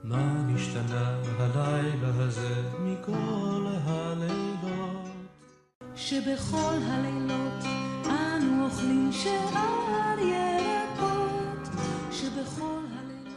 מה נשתנה הלילה הזה מכל הלילות? שבכל הלילות אנו אוכלים שאר ירקות, שבכל הלילות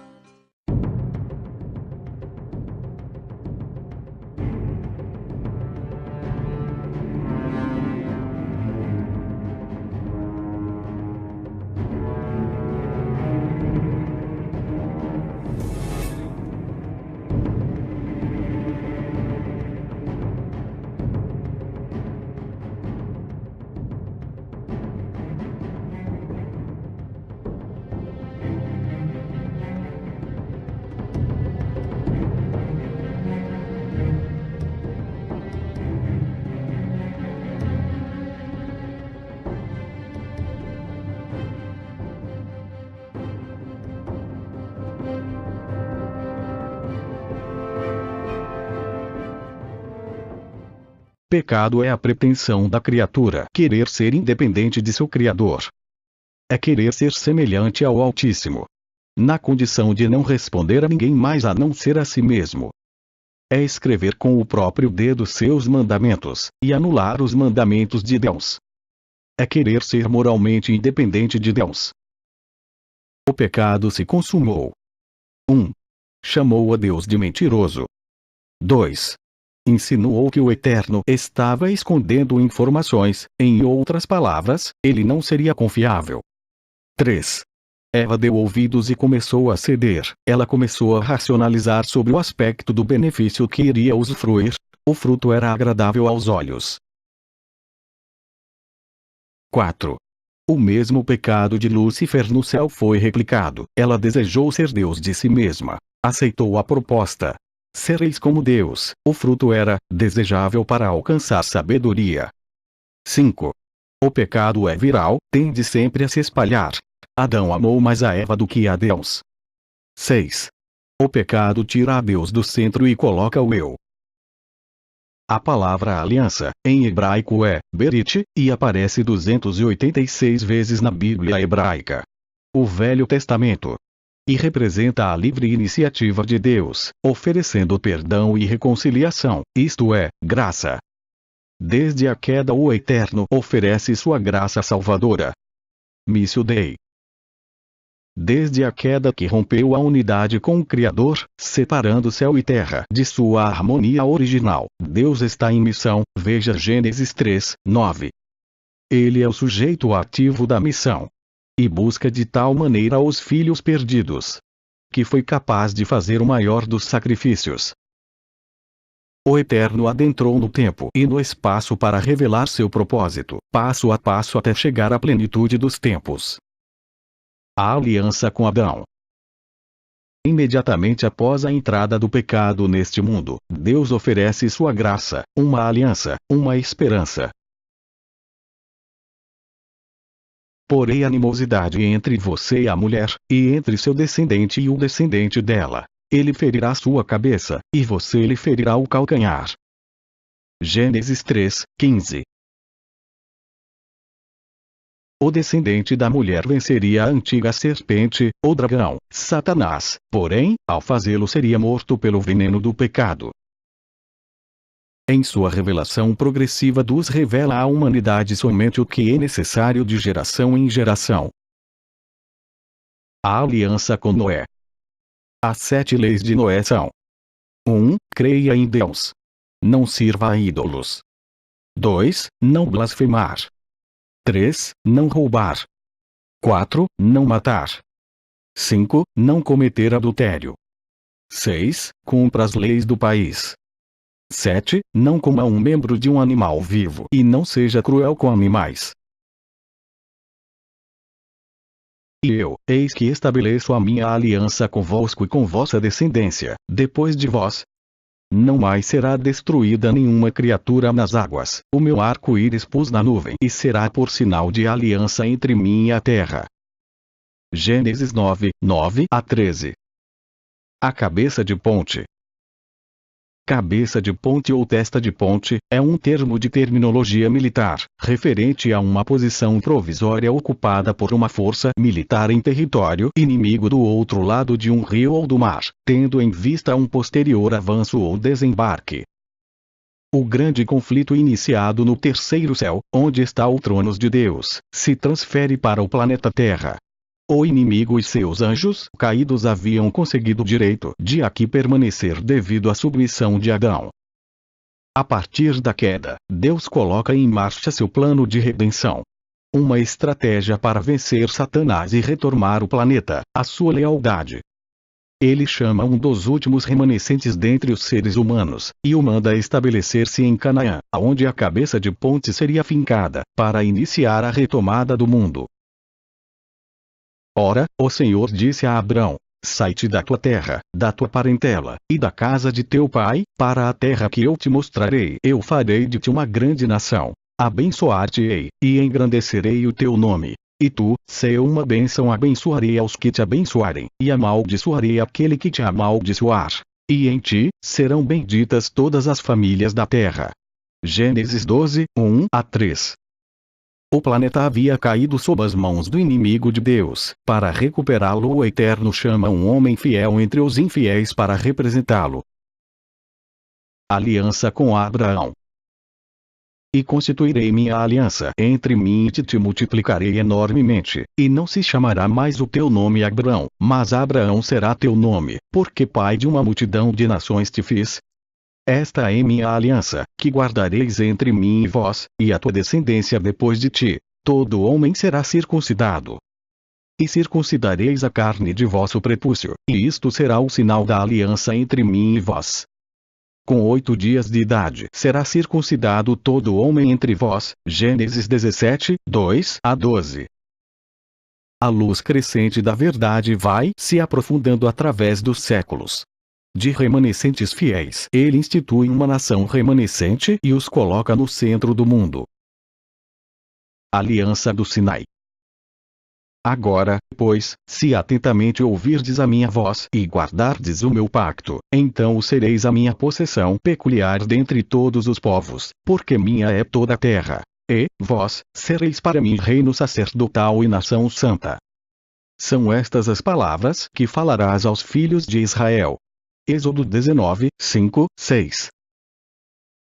Pecado é a pretensão da criatura querer ser independente de seu Criador. É querer ser semelhante ao Altíssimo, na condição de não responder a ninguém mais a não ser a si mesmo. É escrever com o próprio dedo seus mandamentos, e anular os mandamentos de Deus. É querer ser moralmente independente de Deus. O pecado se consumou. 1. Chamou a Deus de mentiroso. 2. Insinuou que o Eterno estava escondendo informações, em outras palavras, ele não seria confiável. 3. Eva deu ouvidos e começou a ceder, ela começou a racionalizar sobre o aspecto do benefício que iria usufruir, o fruto era agradável aos olhos. 4. O mesmo pecado de Lúcifer no céu foi replicado, ela desejou ser Deus de si mesma, aceitou a proposta. Sereis como Deus, o fruto era desejável para alcançar sabedoria. 5. O pecado é viral, tende sempre a se espalhar. Adão amou mais a Eva do que a Deus. 6. O pecado tira a Deus do centro e coloca o eu. A palavra aliança, em hebraico é berit, e aparece 286 vezes na Bíblia hebraica. O Velho Testamento. E representa a livre iniciativa de Deus, oferecendo perdão e reconciliação, isto é, graça. Desde a queda o Eterno oferece sua graça salvadora. Missio Dei. Desde a queda que rompeu a unidade com o Criador, separando céu e terra de sua harmonia original, Deus está em missão, veja Gênesis 3, 9. Ele é o sujeito ativo da missão. E busca de tal maneira os filhos perdidos, que foi capaz de fazer o maior dos sacrifícios. O Eterno adentrou no tempo e no espaço para revelar seu propósito, passo a passo até chegar à plenitude dos tempos. A aliança com Adão. Imediatamente após a entrada do pecado neste mundo, Deus oferece sua graça, uma aliança, uma esperança. Porei animosidade entre você e a mulher, e entre seu descendente e o descendente dela. Ele ferirá sua cabeça, e você lhe ferirá o calcanhar. Gênesis 3, 15. O descendente da mulher venceria a antiga serpente, o dragão, Satanás, porém, ao fazê-lo seria morto pelo veneno do pecado. Em sua revelação progressiva Deus revela à humanidade somente o que é necessário de geração em geração. A aliança com Noé. As 7 leis de Noé são: 1. Creia em Deus. Não sirva a ídolos. 2. Não blasfemar. 3. Não roubar. 4. Não matar. 5. Não cometer adultério. 6. Cumpra as leis do país. 7. Não coma um membro de um animal vivo e não seja cruel com animais. E eu, eis que estabeleço a minha aliança convosco e com vossa descendência, depois de vós. Não mais será destruída nenhuma criatura nas águas, o meu arco-íris pus na nuvem e será por sinal de aliança entre mim e a terra. Gênesis 9, 9 a 13. A cabeça de ponte. Cabeça de ponte ou testa de ponte, é um termo de terminologia militar, referente a uma posição provisória ocupada por uma força militar em território inimigo do outro lado de um rio ou do mar, tendo em vista um posterior avanço ou desembarque. O grande conflito iniciado no terceiro céu, onde está o trono de Deus, se transfere para o planeta Terra. O inimigo e seus anjos caídos haviam conseguido o direito de aqui permanecer devido à submissão de Adão. A partir da queda, Deus coloca em marcha seu plano de redenção. Uma estratégia para vencer Satanás e retomar o planeta, a sua lealdade. Ele chama um dos últimos remanescentes dentre os seres humanos, e o manda estabelecer-se em Canaã, onde a cabeça de ponte seria fincada, para iniciar a retomada do mundo. Ora, o Senhor disse a Abrão: sai-te da tua terra, da tua parentela, e da casa de teu pai, para a terra que eu te mostrarei. Eu farei de ti uma grande nação. Abençoar-te-ei, e engrandecerei o teu nome. E tu, se uma bênção, abençoarei aos que te abençoarem, e amaldiçoarei aquele que te amaldiçoar. E em ti, serão benditas todas as famílias da terra. Gênesis 12, 1-3. O planeta havia caído sob as mãos do inimigo de Deus. Para recuperá-lo, o Eterno chama um homem fiel entre os infiéis para representá-lo. Aliança com Abraão. E constituirei minha aliança entre mim e te multiplicarei enormemente, e não se chamará mais o teu nome Abrão, mas Abraão será teu nome, porque pai de uma multidão de nações te fiz. Esta é minha aliança, que guardareis entre mim e vós, e a tua descendência depois de ti. Todo homem será circuncidado. E circuncidareis a carne de vosso prepúcio, e isto será o sinal da aliança entre mim e vós. Com 8 dias de idade será circuncidado todo homem entre vós. Gênesis 17, 2-12. A luz crescente da verdade vai se aprofundando através dos séculos. De remanescentes fiéis, ele institui uma nação remanescente e os coloca no centro do mundo. Aliança do Sinai. Agora, pois, se atentamente ouvirdes a minha voz e guardardes o meu pacto, então sereis a minha possessão peculiar dentre todos os povos, porque minha é toda a terra. E, vós, sereis para mim reino sacerdotal e nação santa. São estas as palavras que falarás aos filhos de Israel. Êxodo 19, 5-6.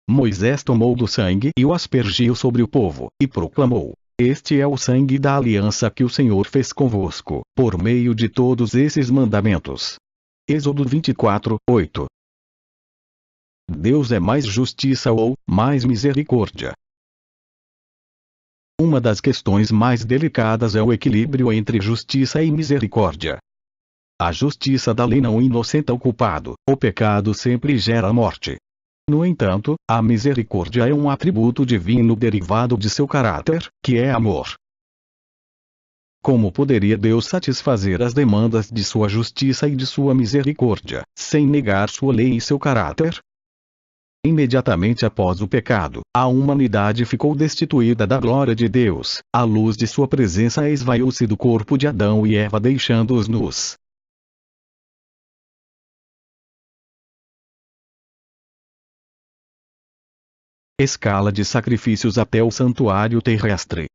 Moisés tomou do sangue e o aspergiu sobre o povo, e proclamou: este é o sangue da aliança que o Senhor fez convosco, por meio de todos esses mandamentos. Êxodo 24, 8. Deus é mais justiça ou mais misericórdia. Uma das questões mais delicadas é o equilíbrio entre justiça e misericórdia. A justiça da lei não inocenta o culpado, o pecado sempre gera morte. No entanto, a misericórdia é um atributo divino derivado de seu caráter, que é amor. Como poderia Deus satisfazer as demandas de sua justiça e de sua misericórdia, sem negar sua lei e seu caráter? Imediatamente após o pecado, a humanidade ficou destituída da glória de Deus, a luz de sua presença esvaiu-se do corpo de Adão e Eva deixando-os nus. Escala de sacrifícios até o santuário terrestre.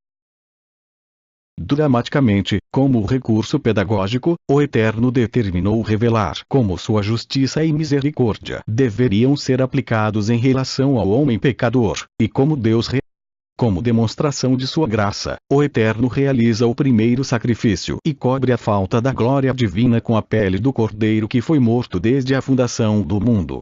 Dramaticamente, como recurso pedagógico, o Eterno determinou revelar como sua justiça e misericórdia deveriam ser aplicados em relação ao homem pecador, e como como demonstração de sua graça, o Eterno realiza o primeiro sacrifício e cobre a falta da glória divina com a pele do cordeiro que foi morto desde a fundação do mundo.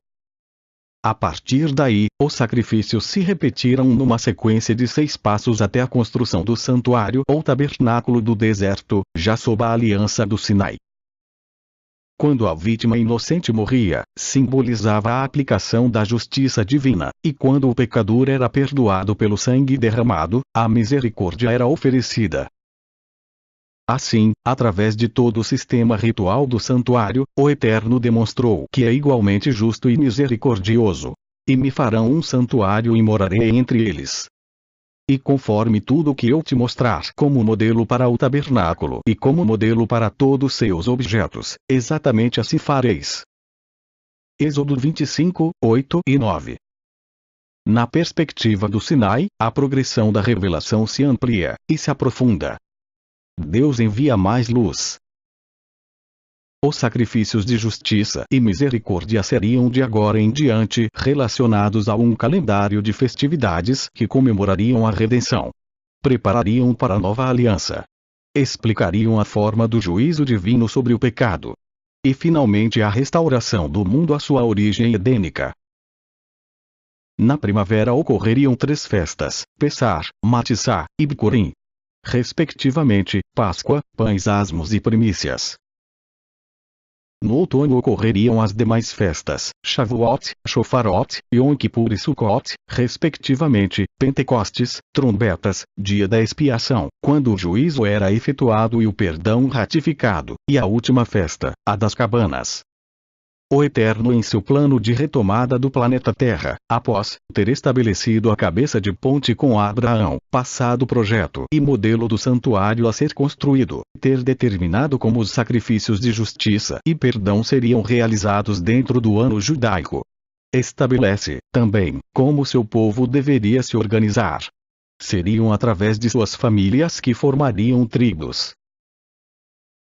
A partir daí, os sacrifícios se repetiram numa sequência de 6 passos até a construção do santuário ou tabernáculo do deserto, já sob a aliança do Sinai. Quando a vítima inocente morria, simbolizava a aplicação da justiça divina, e quando o pecador era perdoado pelo sangue derramado, a misericórdia era oferecida. Assim, através de todo o sistema ritual do santuário, o Eterno demonstrou que é igualmente justo e misericordioso. E me farão um santuário e morarei entre eles. E conforme tudo o que eu te mostrar como modelo para o tabernáculo e como modelo para todos seus objetos, exatamente assim fareis. Êxodo 25, 8 e 9. Na perspectiva do Sinai, a progressão da revelação se amplia e se aprofunda. Deus envia mais luz. Os sacrifícios de justiça e misericórdia seriam de agora em diante relacionados a um calendário de festividades que comemorariam a redenção. Preparariam para a nova aliança. Explicariam a forma do juízo divino sobre o pecado. E finalmente a restauração do mundo à sua origem edênica. Na primavera ocorreriam 3 festas, Pessar, Matissá e Bicurim. Respectivamente, Páscoa, pães asmos e primícias. No outono ocorreriam as demais festas, Shavuot, Shofarot, Yom Kippur e Sukkot, respectivamente, Pentecostes, trombetas, dia da expiação, quando o juízo era efetuado e o perdão ratificado, e a última festa, a das cabanas. O Eterno em seu plano de retomada do planeta Terra, após ter estabelecido a cabeça de ponte com Abraão, passado projeto e modelo do santuário a ser construído, ter determinado como os sacrifícios de justiça e perdão seriam realizados dentro do ano judaico. Estabelece, também, como seu povo deveria se organizar. Seriam através de suas famílias que formariam tribos.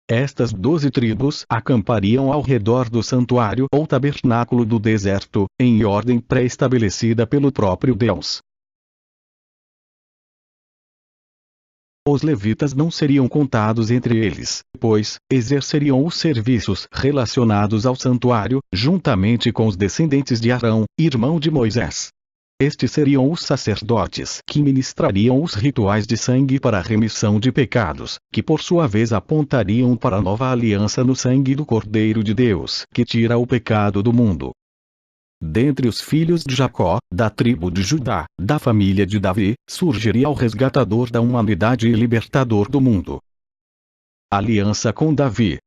Estas 12 tribos acampariam ao redor do santuário ou tabernáculo do deserto, em ordem pré-estabelecida pelo próprio Deus. Os levitas não seriam contados entre eles, pois exerceriam os serviços relacionados ao santuário, juntamente com os descendentes de Arão, irmão de Moisés. Estes seriam os sacerdotes que ministrariam os rituais de sangue para a remissão de pecados, que por sua vez apontariam para a nova aliança no sangue do Cordeiro de Deus, que tira o pecado do mundo. Dentre os filhos de Jacó, da tribo de Judá, da família de Davi, surgiria o resgatador da humanidade e libertador do mundo. Aliança com Davi.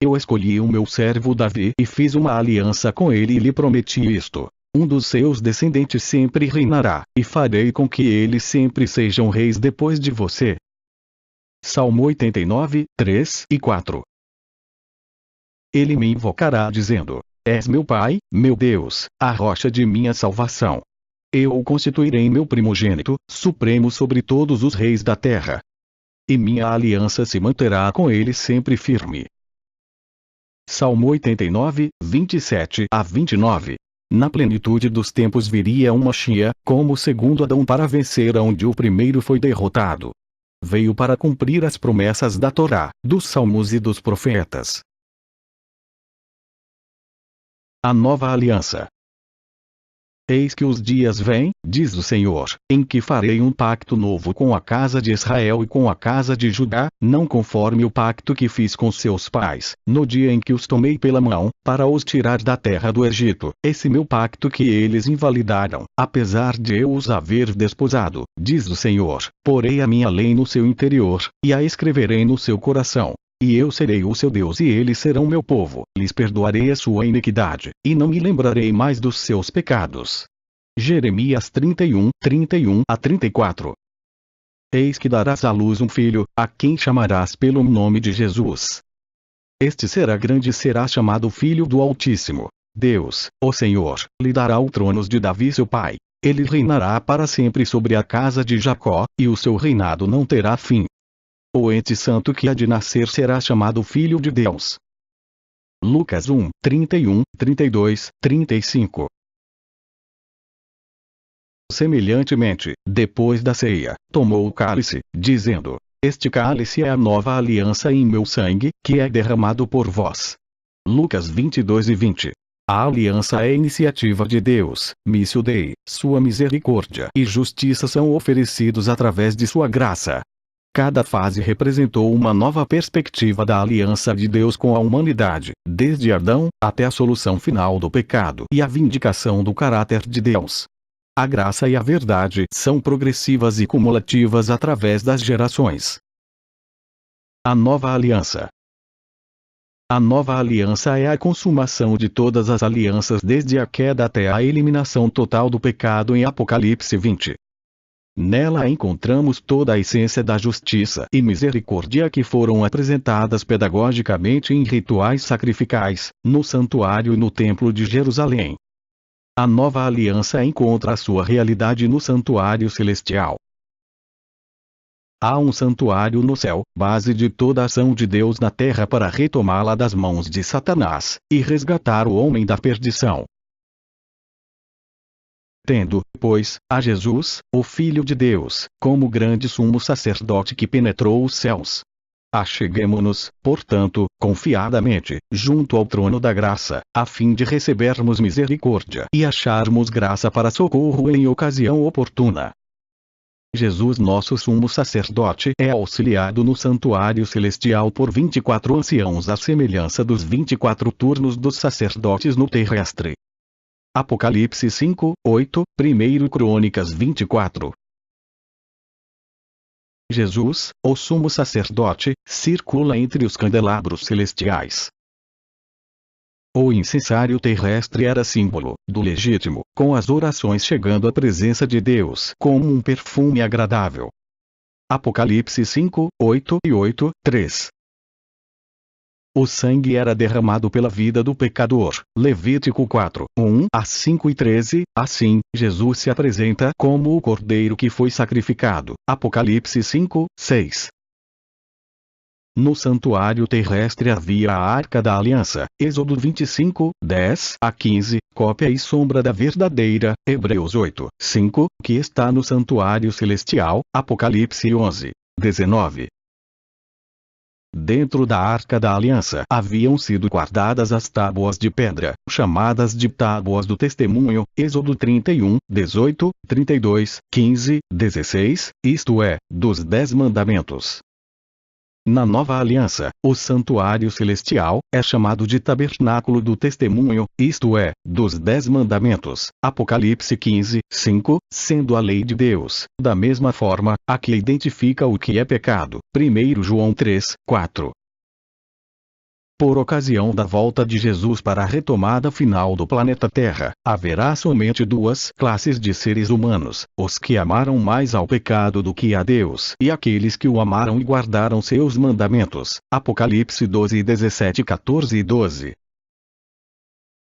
Eu escolhi o meu servo Davi e fiz uma aliança com ele e lhe prometi isto. Um dos seus descendentes sempre reinará, e farei com que eles sempre sejam reis depois de você. Salmo 89, 3 e 4. Ele me invocará dizendo: És meu Pai, meu Deus, a rocha de minha salvação. Eu o constituirei meu primogênito, supremo sobre todos os reis da terra. E minha aliança se manterá com ele sempre firme. Salmo 89, 27 a 29. Na plenitude dos tempos viria um Mashiach, como o segundo Adão para vencer onde o primeiro foi derrotado. Veio para cumprir as promessas da Torá, dos Salmos e dos profetas. A nova aliança. Eis que os dias vêm, diz o Senhor, em que farei um pacto novo com a casa de Israel e com a casa de Judá, não conforme o pacto que fiz com seus pais, no dia em que os tomei pela mão, para os tirar da terra do Egito, esse meu pacto que eles invalidaram, apesar de eu os haver desposado, diz o Senhor, porei a minha lei no seu interior, e a escreverei no seu coração. E eu serei o seu Deus e eles serão meu povo, lhes perdoarei a sua iniquidade, e não me lembrarei mais dos seus pecados. Jeremias 31, 31 a 34. Eis que darás à luz um filho, a quem chamarás pelo nome de Jesus. Este será grande e será chamado Filho do Altíssimo. Deus, o Senhor, lhe dará o trono de Davi seu pai. Ele reinará para sempre sobre a casa de Jacó, e o seu reinado não terá fim. O ente santo que há de nascer será chamado Filho de Deus. Lucas 1, 31, 32, 35. Semelhantemente, depois da ceia, tomou o cálice, dizendo: Este cálice é a nova aliança em meu sangue, que é derramado por vós. Lucas 22 e 20. A aliança é a iniciativa de Deus, Missio Dei, sua misericórdia e justiça são oferecidos através de sua graça. Cada fase representou uma nova perspectiva da aliança de Deus com a humanidade, desde Adão, até a solução final do pecado e a vindicação do caráter de Deus. A graça e a verdade são progressivas e cumulativas através das gerações. A nova aliança. A nova aliança é a consumação de todas as alianças desde a queda até a eliminação total do pecado em Apocalipse 20. Nela encontramos toda a essência da justiça e misericórdia que foram apresentadas pedagogicamente em rituais sacrificais, no santuário e no templo de Jerusalém. A nova aliança encontra a sua realidade no santuário celestial. Há um santuário no céu, base de toda a ação de Deus na terra para retomá-la das mãos de Satanás, e resgatar o homem da perdição. Tendo, pois, a Jesus, o Filho de Deus, como grande sumo sacerdote que penetrou os céus. Acheguemo-nos, portanto, confiadamente, junto ao trono da graça, a fim de recebermos misericórdia e acharmos graça para socorro em ocasião oportuna. Jesus, nosso sumo sacerdote, é auxiliado no santuário celestial por 24 anciãos à semelhança dos 24 turnos dos sacerdotes no terrestre. Apocalipse 5, 8, 1 Crônicas 24. Jesus, o sumo sacerdote, circula entre os candelabros celestiais. O incensário terrestre era símbolo do legítimo, com as orações chegando à presença de Deus como um perfume agradável. Apocalipse 5, 8 e 8, 3. O sangue era derramado pela vida do pecador. Levítico 4, 1 a 5 e 13. Assim, Jesus se apresenta como o cordeiro que foi sacrificado. Apocalipse 5, 6. No santuário terrestre havia a Arca da Aliança, Êxodo 25, 10 a 15, cópia e sombra da verdadeira, Hebreus 8, 5, que está no santuário celestial, Apocalipse 11, 19. Dentro da Arca da Aliança haviam sido guardadas as tábuas de pedra, chamadas de tábuas do testemunho, Êxodo 31, 18, 32, 15, 16, isto é, dos 10 mandamentos. Na nova aliança, o santuário celestial é chamado de tabernáculo do testemunho, isto é, dos 10 mandamentos, Apocalipse 15, 5, sendo a lei de Deus, da mesma forma, a que identifica o que é pecado, 1 João 3, 4. Por ocasião da volta de Jesus para a retomada final do planeta Terra, haverá somente duas classes de seres humanos: os que amaram mais ao pecado do que a Deus e aqueles que o amaram e guardaram seus mandamentos. Apocalipse 12, 17, 14 e 12.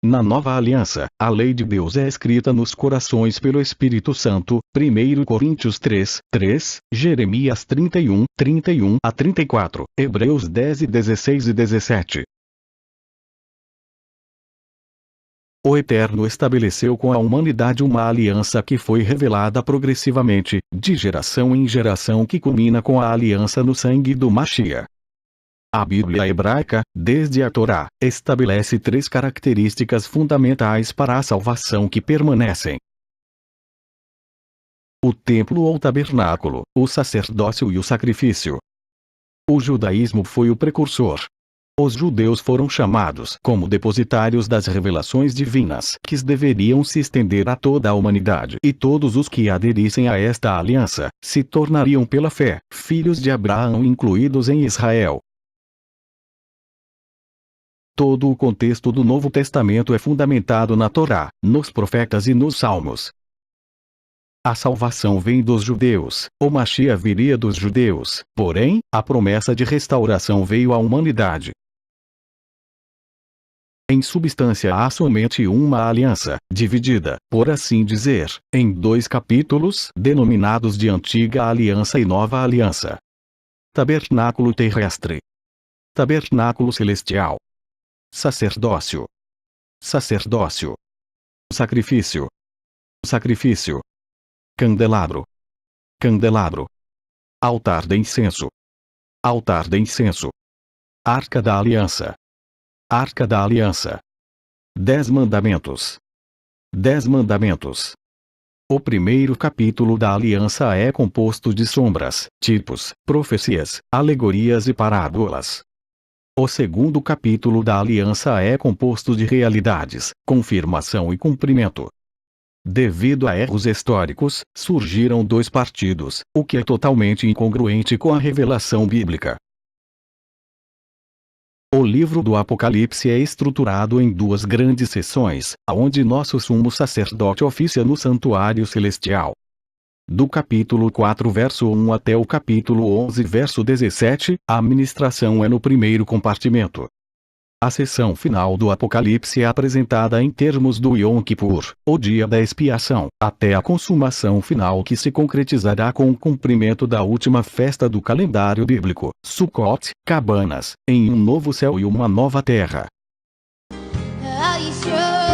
Na nova aliança, a lei de Deus é escrita nos corações pelo Espírito Santo, 1 Coríntios 3, 3, Jeremias 31, 31 a 34, Hebreus 10 e 16 e 17. O Eterno estabeleceu com a humanidade uma aliança que foi revelada progressivamente, de geração em geração, que culmina com a aliança no sangue do Mashiach. A Bíblia hebraica, desde a Torá, estabelece 3 características fundamentais para a salvação que permanecem: o templo ou tabernáculo, o sacerdócio e o sacrifício. O judaísmo foi o precursor. Os judeus foram chamados como depositários das revelações divinas que deveriam se estender a toda a humanidade, e todos os que aderissem a esta aliança se tornariam pela fé filhos de Abraão, incluídos em Israel. Todo o contexto do Novo Testamento é fundamentado na Torá, nos profetas e nos Salmos. A salvação vem dos judeus, o Mashiach viria dos judeus, porém, a promessa de restauração veio à humanidade. Em substância, há somente uma aliança, dividida, por assim dizer, em 2 capítulos, denominados de Antiga Aliança e Nova Aliança. Tabernáculo terrestre. Tabernáculo celestial. Sacerdócio. Sacerdócio. Sacrifício. Sacrifício. Candelabro. Candelabro. Altar de incenso. Altar de incenso. Arca da Aliança. Arca da Aliança. 10 mandamentos. 10 mandamentos. O primeiro capítulo da Aliança é composto de sombras, tipos, profecias, alegorias e parábolas. O segundo capítulo da Aliança é composto de realidades, confirmação e cumprimento. Devido a erros históricos, surgiram 2 partidos, o que é totalmente incongruente com a revelação bíblica. O livro do Apocalipse é estruturado em 2 grandes seções, onde nosso sumo sacerdote oficia no santuário celestial. Do capítulo 4 verso 1 até o capítulo 11 verso 17, a ministração é no primeiro compartimento. A seção final do Apocalipse é apresentada em termos do Yom Kippur, o dia da expiação, até a consumação final que se concretizará com o cumprimento da última festa do calendário bíblico, Sukkot, cabanas, em um novo céu e uma nova terra. Are you sure?